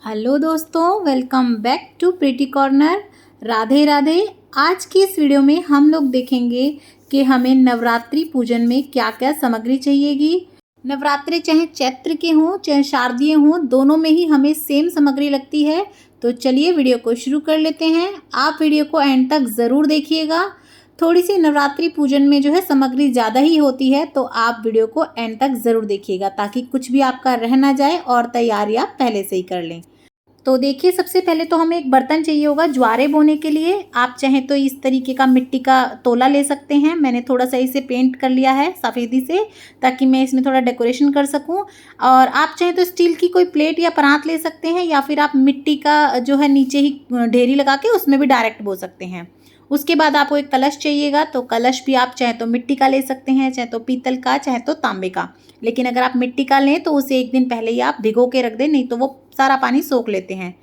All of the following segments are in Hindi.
हेलो दोस्तों, welcome back to Pretty Corner. Radhe Radhe. आज की इस वीडियो में हम लोग देखेंगे कि हमें नवरात्रि पूजन में क्या क्या सामग्री चाहिएगी। नवरात्रि चाहे चैत्र के हों चाहे शारदीय हों, दोनों में ही हमें सेम सामग्री लगती है। तो चलिए वीडियो को शुरू कर लेते हैं। आप वीडियो को एंड तक ज़रूर देखिएगा। थोड़ी सी नवरात्रि पूजन में जो है सामग्री ज़्यादा ही होती है, तो आप वीडियो को एंड तक ज़रूर देखिएगा ताकि कुछ भी आपका रह ना जाए और तैयारी आप पहले से ही कर लें। तो देखिए, सबसे पहले तो हमें एक बर्तन चाहिए होगा ज्वारे बोने के लिए। आप चाहें तो इस तरीके का मिट्टी का तोला ले सकते हैं। मैंने थोड़ा सा इसे पेंट कर लिया है सफ़ेदी से, ताकि मैं इसमें थोड़ा डेकोरेशन कर सकूं। और आप चाहें तो स्टील की कोई प्लेट या परात ले सकते हैं, या फिर आप मिट्टी का जो है नीचे ही ढेरी लगा के उसमें भी डायरेक्ट बो सकते हैं। उसके बाद आपको एक कलश चाहिएगा, तो कलश भी आप चाहे तो मिट्टी का ले सकते हैं, चाहे तो पीतल का, चाहे तो तांबे का। लेकिन अगर आप मिट्टी का लें तो उसे एक दिन पहले ही आप भिगो के रख दें, नहीं तो वो सारा पानी सोख लेते हैं।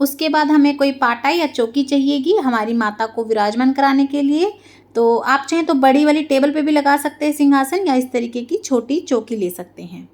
उसके बाद हमें कोई पाटा या चौकी चाहिएगी हमारी माता को विराजमान कराने के लिए। तो आप चाहें तो बड़ी वाली टेबल पे भी लगा सकते हैं सिंहासन, या इस तरीके की छोटी चौकी ले सकते हैं।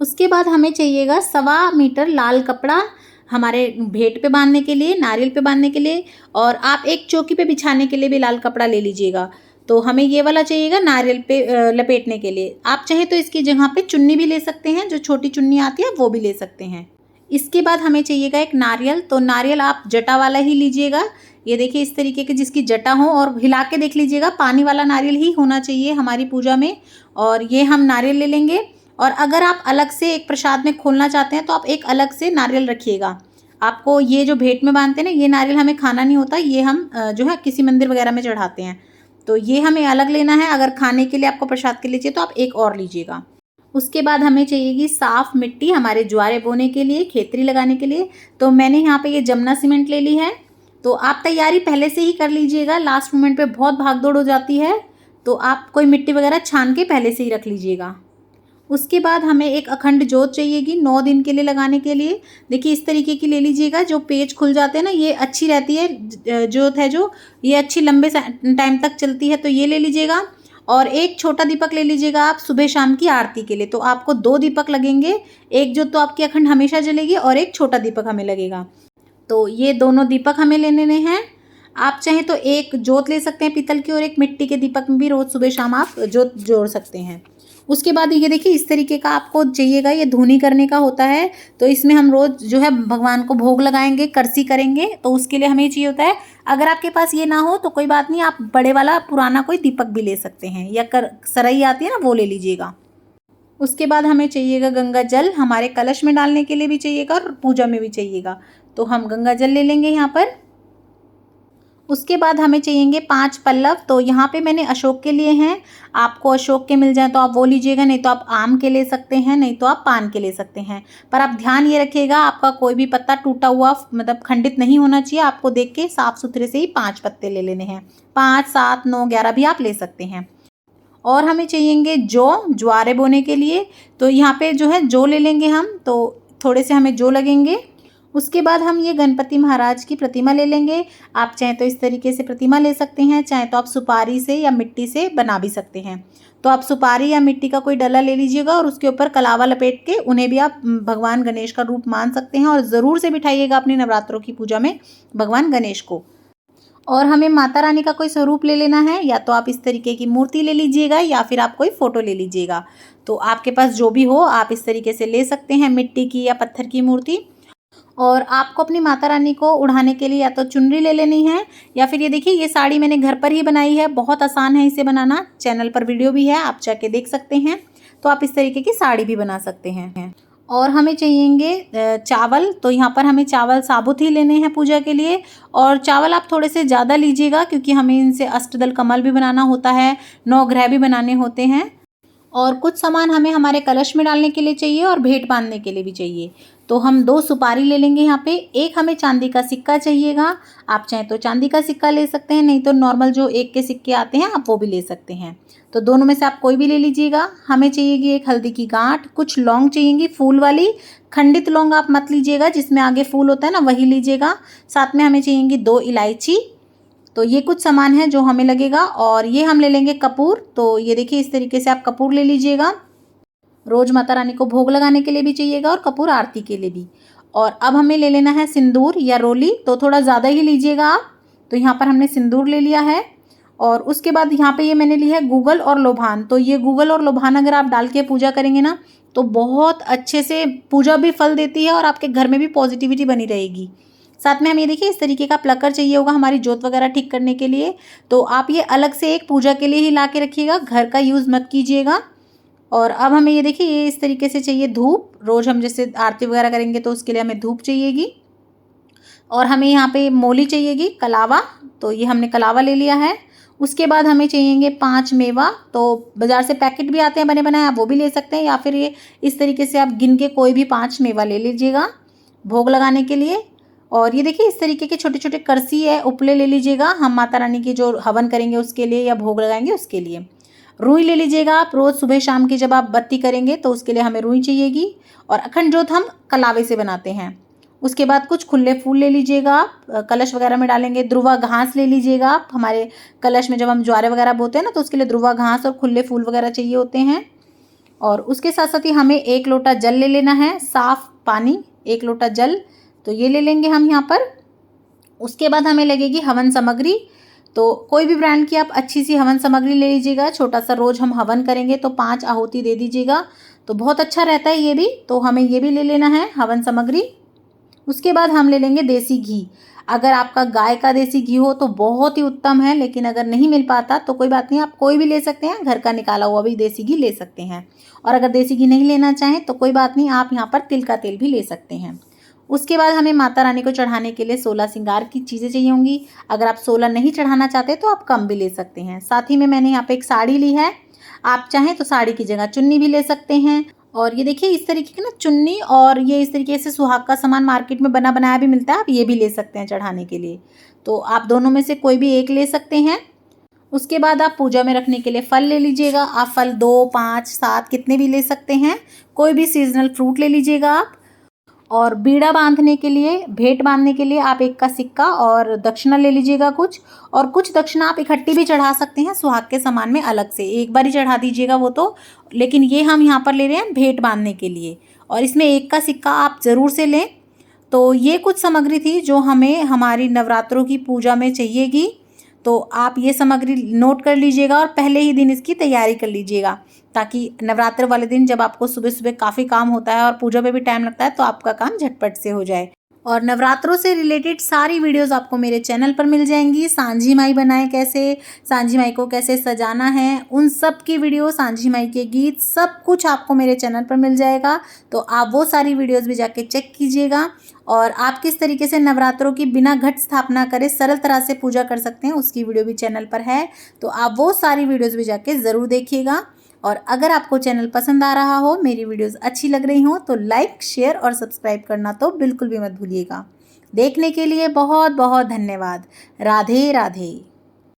उसके बाद हमें चाहिएगा 1.25 मीटर लाल कपड़ा हमारे भेंट पे बांधने के लिए, नारियल पे बांधने के लिए। और आप एक चौकी पे बिछाने के लिए भी लाल कपड़ा ले लीजिएगा। तो हमें ये वाला चाहिएगा नारियल पे लपेटने के लिए। आप चाहें तो इसकी जगह पे चुन्नी भी ले सकते हैं, जो छोटी चुन्नी आती है वो भी ले सकते हैं। इसके बाद हमें चाहिएगा एक नारियल। तो नारियल आप जटा वाला ही लीजिएगा। ये देखिए, इस तरीके के जिसकी जटा हो, और हिला के देख लीजिएगा, पानी वाला नारियल ही होना चाहिए हमारी पूजा में। और ये हम नारियल ले लेंगे। और अगर आप अलग से एक प्रसाद में खोलना चाहते हैं तो आप एक अलग से नारियल रखिएगा। आपको ये जो भेंट में बांधते हैं ना, ये नारियल हमें खाना नहीं होता, ये हम जो है किसी मंदिर वगैरह में चढ़ाते हैं। तो ये हमें अलग लेना है। अगर खाने के लिए आपको प्रसाद के लिए चाहिए तो आप एक और लीजिएगा। उसके बाद हमें चाहिएगी साफ़ मिट्टी हमारे ज्वारे बोने के लिए, खेतरी लगाने के लिए। तो मैंने यहाँ पे ये जमुना सीमेंट ले ली है। तो आप तैयारी पहले से ही कर लीजिएगा, लास्ट मोमेंट पे बहुत भाग दौड़ हो जाती है। तो आप कोई मिट्टी वगैरह छान के पहले से ही रख लीजिएगा। उसके बाद हमें एक अखंड जोत चाहिएगी 9 दिन के लिए लगाने के लिए। देखिए, इस तरीके की ले लीजिएगा, जो पेज खुल जाते हैं ना, ये अच्छी रहती है जोत है जो, ये अच्छी लंबे टाइम तक चलती है, तो ये ले लीजिएगा। और एक छोटा दीपक ले लीजिएगा आप सुबह शाम की आरती के लिए। तो आपको 2 दीपक लगेंगे। एक जोत तो आपकी अखंड हमेशा जलेगी, और एक छोटा दीपक हमें लगेगा। तो ये दोनों दीपक हमें लेने हैं। आप चाहें तो एक जोत ले सकते हैं पीतल की, और एक मिट्टी के दीपक में भी रोज़ सुबह शाम आप जोत जोड़ सकते हैं। उसके बाद ये देखिए, इस तरीके का आपको चाहिएगा, ये धूनी करने का होता है। तो इसमें हम रोज़ जो है भगवान को भोग लगाएंगे, करसी करेंगे। तो उसके लिए हमें चाहिए होता है। अगर आपके पास ये ना हो तो कोई बात नहीं, आप बड़े वाला पुराना कोई दीपक भी ले सकते हैं, या सरई आती है ना, वो ले लीजिएगा। उसके बाद हमें चाहिएगा गंगा जल, हमारे कलश में डालने के लिए भी चाहिएगा और पूजा में भी चाहिएगा। तो हम गंगा जल ले लेंगे यहाँ पर। उसके बाद हमें चाहिएंगे 5 पल्लव। तो यहाँ पे मैंने अशोक के लिए हैं। आपको अशोक के मिल जाए तो आप वो लीजिएगा, नहीं तो आप आम के ले सकते हैं, नहीं तो आप पान के ले सकते हैं। पर आप ध्यान ये रखिएगा, आपका कोई भी पत्ता टूटा हुआ मतलब खंडित नहीं होना चाहिए। आपको देख के साफ सुथरे से ही 5 पत्ते ले लेने हैं। 5, 7, 9, 11 भी आप ले सकते हैं। और हमें चाहिएंगे ज्वारे बोने के लिए। तो यहाँ पे जो है जौ ले लेंगे हम, तो थोड़े से हमें जौ लगेंगे। उसके बाद हम ये गणपति महाराज की प्रतिमा ले लेंगे। आप चाहें तो इस तरीके से प्रतिमा ले सकते हैं, चाहे तो आप सुपारी से या मिट्टी से बना भी सकते हैं। तो आप सुपारी या मिट्टी का कोई डला ले लीजिएगा, और उसके ऊपर कलावा लपेट के उन्हें भी आप भगवान गणेश का रूप मान सकते हैं। और ज़रूर से बिठाइएगा अपने नवरात्रों की पूजा में भगवान गणेश को। और हमें माता रानी का कोई स्वरूप ले लेना है, या तो आप इस तरीके की मूर्ति ले लीजिएगा, या फिर आप कोई फ़ोटो ले लीजिएगा। तो आपके पास जो भी हो आप इस तरीके से ले सकते हैं, मिट्टी की या पत्थर की मूर्ति। और आपको अपनी माता रानी को उड़ाने के लिए या तो चुनरी ले लेनी है, या फिर ये देखिए, ये साड़ी मैंने घर पर ही बनाई है। बहुत आसान है इसे बनाना, चैनल पर वीडियो भी है, आप जाके देख सकते हैं। तो आप इस तरीके की साड़ी भी बना सकते हैं। और हमें चाहिएंगे चावल। तो यहाँ पर हमें चावल साबुत ही लेने हैं पूजा के लिए। और चावल आप थोड़े से ज़्यादा लीजिएगा, क्योंकि हमें इनसे अष्टदल कमल भी बनाना होता है, 9 ग्रह भी बनाने होते हैं। और कुछ सामान हमें हमारे कलश में डालने के लिए चाहिए, और भेंट बांधने के लिए भी चाहिए। तो हम 2 सुपारी ले लेंगे यहाँ पे। एक हमें चांदी का सिक्का चाहिएगा। आप चाहें तो चांदी का सिक्का ले सकते हैं, नहीं तो नॉर्मल जो 1 के सिक्के आते हैं आप वो भी ले सकते हैं। तो दोनों में से आप कोई भी ले लीजिएगा। हमें चाहिएगी एक हल्दी की गांठ, कुछ लौंग चाहिएगी फूल वाली। खंडित लौंग आप मत लीजिएगा, जिसमें आगे फूल होता है ना, वही लीजिएगा। साथ में हमें चाहिएगी 2 इलायची। तो ये कुछ सामान है जो हमें लगेगा। और ये हम ले लेंगे कपूर। तो ये देखिए, इस तरीके से आप कपूर ले लीजिएगा। रोज माता रानी को भोग लगाने के लिए भी चाहिएगा, और कपूर आरती के लिए भी। और अब हमें ले लेना है सिंदूर या रोली, तो थोड़ा ज़्यादा ही लीजिएगा आप। तो यहाँ पर हमने सिंदूर ले लिया है और उसके बाद यहाँ पे ये मैंने ली है गूगल और लोभान। तो ये गूगल और लोभान अगर आप डाल के पूजा करेंगे ना तो बहुत अच्छे से पूजा भी फल देती है और आपके घर में भी पॉजिटिविटी बनी रहेगी। साथ में हम ये देखिए इस तरीके का प्लकर चाहिए होगा हमारी जोत वगैरह ठीक करने के लिए। तो आप ये अलग से एक पूजा के लिए ही ला के रखिएगा, घर का यूज़ मत कीजिएगा। और अब हमें ये देखिए ये इस तरीके से चाहिए धूप। रोज़ हम जैसे आरती वगैरह करेंगे तो उसके लिए हमें धूप चाहिएगी। और हमें यहाँ पे मोली चाहिएगी, कलावा, तो ये हमने कलावा ले लिया है। उसके बाद हमें चाहिएंगे 5 मेवा। तो बाज़ार से पैकेट भी आते हैं बने बनाए, आप वो भी ले सकते हैं, या फिर ये इस तरीके से आप गिन के कोई भी 5 मेवा ले लीजिएगा भोग लगाने के लिए। और ये देखिए इस तरीके के छोटे छोटे करसी है, उपले ले लीजिएगा, हम माता रानी की जो हवन करेंगे उसके लिए या भोग लगाएंगे उसके लिए। रुई ले लीजिएगा आप, रोज़ सुबह शाम की जब आप बत्ती करेंगे तो उसके लिए हमें रुई चाहिएगी। और अखंड जोत हम कलावे से बनाते हैं। उसके बाद कुछ खुले फूल ले लीजिएगा आप, कलश वगैरह में डालेंगे। ध्रुवा घास ले लीजिएगा आप, हमारे कलश में जब हम ज्वारे वगैरह बोते हैं ना तो उसके लिए ध्रुवा घास और खुले फूल वगैरह चाहिए होते हैं। और उसके साथ साथ ही हमें 1 लोटा जल ले लेना है, साफ़ पानी 1 लोटा जल, तो ये ले लेंगे हम यहाँ पर। उसके बाद हमें लगेगी हवन सामग्री। तो कोई भी ब्रांड की आप अच्छी सी हवन सामग्री ले लीजिएगा। छोटा सा रोज़ हम हवन करेंगे तो 5 आहुति दे दीजिएगा, तो बहुत अच्छा रहता है ये भी। तो हमें ये भी ले लेना है हवन सामग्री। उसके बाद हम ले लेंगे देसी घी। अगर आपका गाय का देसी घी हो तो बहुत ही उत्तम है, लेकिन अगर नहीं मिल पाता तो कोई बात नहीं, आप कोई भी ले सकते हैं, घर का निकाला हुआ भी देसी घी ले सकते हैं। और अगर देसी घी नहीं लेना चाहें तो कोई बात नहीं, आप यहाँ पर तिल का तेल भी ले सकते हैं। उसके बाद हमें माता रानी को चढ़ाने के लिए 16 श्रृंगार की चीज़ें चाहिए होंगी। अगर आप 16 नहीं चढ़ाना चाहते तो आप कम भी ले सकते हैं। साथ ही में मैंने यहाँ पे एक साड़ी ली है, आप चाहें तो साड़ी की जगह चुन्नी भी ले सकते हैं। और ये देखिए इस तरीके की ना चुन्नी, और ये इस तरीके से सुहाग का सामान मार्केट में बना बनाया भी मिलता है, आप ये भी ले सकते हैं चढ़ाने के लिए। तो आप दोनों में से कोई भी एक ले सकते हैं। उसके बाद आप पूजा में रखने के लिए फल ले लीजिएगा। आप फल 2, 5, 7 कितने भी ले सकते हैं। कोई भी सीजनल फ्रूट ले लीजिएगा आप। और बीड़ा बांधने के लिए, भेंट बांधने के लिए आप 1 का सिक्का और दक्षिणा ले लीजिएगा कुछ। और कुछ दक्षिणा आप इकट्ठी भी चढ़ा सकते हैं सुहाग के सामान में अलग से, एक बार ही चढ़ा दीजिएगा वो तो। लेकिन ये हम यहाँ पर ले रहे हैं भेंट बांधने के लिए, और इसमें 1 का सिक्का आप ज़रूर से लें। तो ये कुछ सामग्री थी जो हमें हमारी नवरात्रों की पूजा में चाहिएगी। तो आप ये सामग्री नोट कर लीजिएगा और पहले ही दिन इसकी तैयारी कर लीजिएगा, ताकि नवरात्र वाले दिन जब आपको सुबह सुबह काफ़ी काम होता है और पूजा में भी टाइम लगता है तो आपका काम झटपट से हो जाए। और नवरात्रों से रिलेटेड सारी वीडियोस आपको मेरे चैनल पर मिल जाएंगी। सांझी माई बनाए कैसे, सांझी माई को कैसे सजाना है, उन सब की वीडियो, सांझी माई के गीत, सब कुछ आपको मेरे चैनल पर मिल जाएगा। तो आप वो सारी वीडियोस भी जाके चेक कीजिएगा। और आप किस तरीके से नवरात्रों की बिना घट स्थापना करे सरल तरह से पूजा कर सकते हैं उसकी वीडियो भी चैनल पर है, तो आप वो सारी वीडियोज़ भी जाके ज़रूर देखिएगा। और अगर आपको चैनल पसंद आ रहा हो, मेरी वीडियोस अच्छी लग रही हो, तो लाइक, शेयर और सब्सक्राइब करना तो बिल्कुल भी मत भूलिएगा। देखने के लिए बहुत बहुत धन्यवाद। राधे राधे।